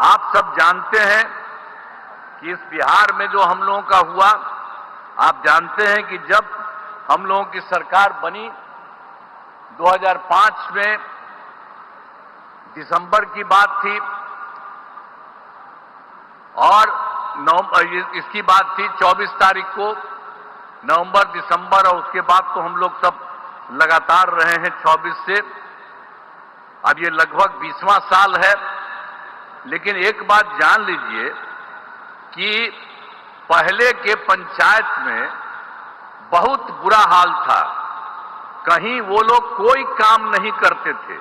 आप सब जानते हैं कि इस बिहार में जो हम लोगों का हुआ, आप जानते हैं कि जब हम लोगों की सरकार बनी 2005 में दिसंबर की बात थी और इसकी बात थी 24 तारीख को, नवंबर दिसंबर, और उसके बाद तो हम लोग सब लगातार रहे हैं 24 से। अब ये लगभग 20वां साल है। लेकिन एक बात जान लीजिए कि पहले के पंचायत में बहुत बुरा हाल था। कहीं वो लोग कोई काम नहीं करते थे,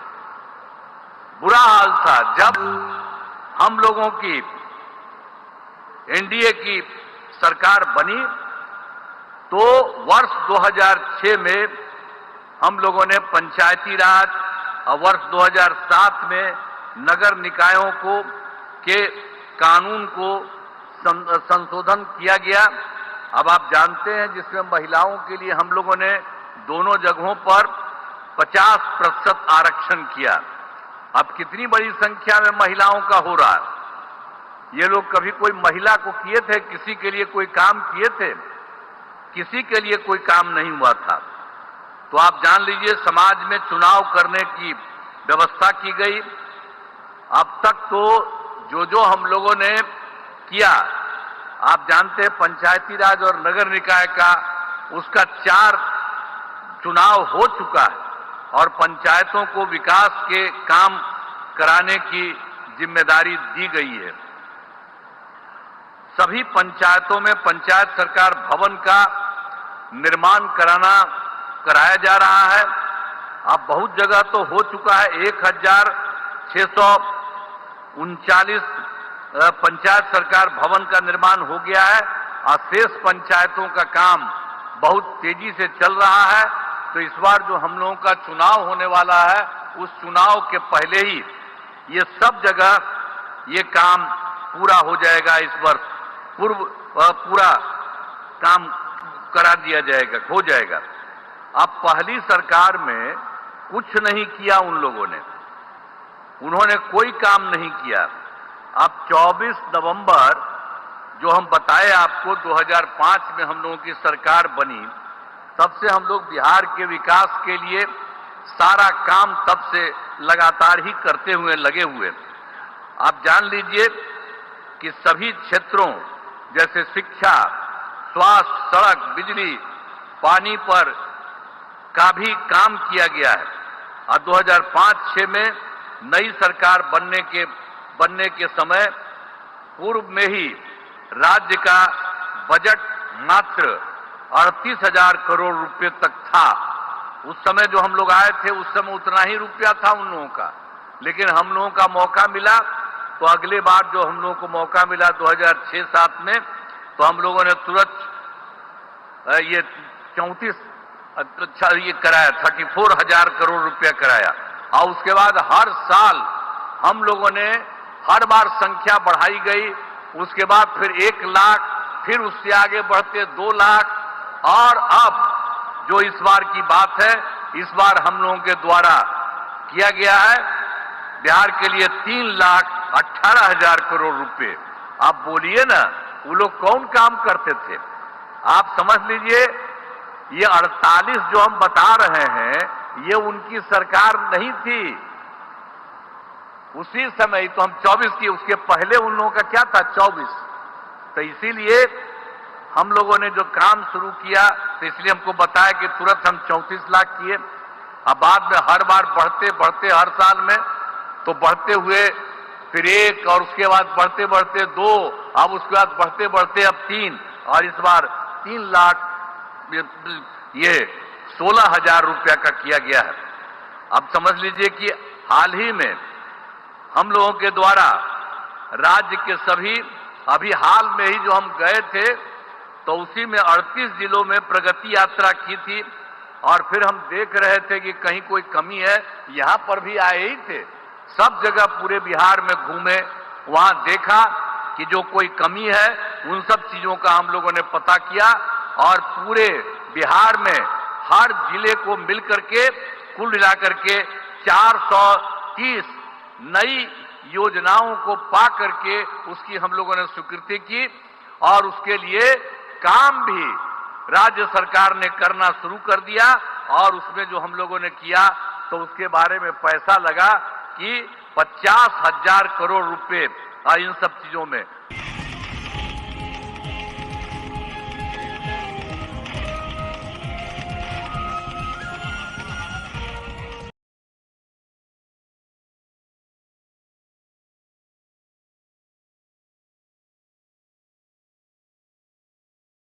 बुरा हाल था। जब हम लोगों की एनडीए की सरकार बनी तो वर्ष 2006 में हम लोगों ने पंचायती राज और वर्ष 2007 में नगर निकायों के कानून को संशोधन किया गया। अब आप जानते हैं जिसमें महिलाओं के लिए हम लोगों ने दोनों जगहों पर 50% आरक्षण किया। अब कितनी बड़ी संख्या में महिलाओं का हो रहा है। ये लोग कभी कोई महिला को किए थे, किसी के लिए कोई काम किए थे? किसी के लिए कोई काम नहीं हुआ था। तो आप जान लीजिए समाज में चुनाव करने की व्यवस्था की गई। अब तक तो जो हम लोगों ने किया, आप जानते हैं पंचायती राज और नगर निकाय का उसका 4 चुनाव हो चुका है और पंचायतों को विकास के काम कराने की जिम्मेदारी दी गई है। सभी पंचायतों में पंचायत सरकार भवन का निर्माण कराया जा रहा है। अब बहुत जगह तो हो चुका है। 1639 पंचायत सरकार भवन का निर्माण हो गया है और शेष पंचायतों का काम बहुत तेजी से चल रहा है। तो इस बार जो हम लोगों का चुनाव होने वाला है, उस चुनाव के पहले ही ये सब जगह ये काम पूरा हो जाएगा। इस वर्ष पूरा काम करा दिया जाएगा, हो जाएगा। अब पहली सरकार में कुछ नहीं किया उन लोगों ने, उन्होंने कोई काम नहीं किया। अब 24 नवंबर जो हम बताए आपको 2005 में हम लोगों की सरकार बनी, तब से हम लोग बिहार के विकास के लिए सारा काम तब से लगातार ही करते हुए लगे हुए। आप जान लीजिए कि सभी क्षेत्रों जैसे शिक्षा, स्वास्थ्य, सड़क, बिजली, पानी पर का भी काम किया गया है। और 2005-06 में नई सरकार बनने के समय पूर्व में ही राज्य का बजट मात्र 38,000 करोड़ रुपए तक था। उस समय जो हम लोग आए थे, उस समय उतना ही रुपया था उन लोगों का। लेकिन हम लोगों का मौका मिला तो अगले बार जो हम लोगों को मौका मिला 2006-07 में, तो हम लोगों ने तुरंत ये 34,000 करोड़ रुपया कराया। और उसके बाद हर साल हम लोगों ने हर बार संख्या बढ़ाई गई। उसके बाद फिर 1 लाख, फिर उससे आगे बढ़ते 2 लाख, और अब जो इस बार की बात है, इस बार हम लोगों के द्वारा किया गया है बिहार के लिए 3,18,000 करोड़ रुपए। आप बोलिए ना, वो लोग कौन काम करते थे? आप समझ लीजिए, ये 48 जो हम बता रहे हैं, ये उनकी सरकार नहीं थी। उसी समय तो हम 24 की, उसके पहले उन लोगों का क्या था? 24। तो इसीलिए हम लोगों ने जो काम शुरू किया, तो इसलिए हमको बताया कि तुरंत हम 34 लाख किए। अब बाद में हर बार बढ़ते बढ़ते, हर साल में तो बढ़ते हुए फिर 1, और उसके बाद बढ़ते बढ़ते 2, अब उसके बाद बढ़ते बढ़ते अब 3, और इस बार 3 लाख ये 16,000 रुपया का किया गया है। अब समझ लीजिए कि हाल ही में हम लोगों के द्वारा राज्य के सभी, अभी हाल में ही जो हम गए थे तो उसी में 38 जिलों में प्रगति यात्रा की थी, और फिर हम देख रहे थे कि कहीं कोई कमी है। यहां पर भी आए ही थे, सब जगह पूरे बिहार में घूमे, वहां देखा कि जो कोई कमी है उन सब चीजों का हम लोगों ने पता किया, और पूरे बिहार में हर जिले को मिलकर के कुल मिलाकर के 430 नई योजनाओं को पा करके उसकी हम लोगों ने स्वीकृति की और उसके लिए काम भी राज्य सरकार ने करना शुरू कर दिया। और उसमें जो हम लोगों ने किया तो उसके बारे में पैसा लगा कि 50,000 करोड़ रुपए इन सब चीजों में।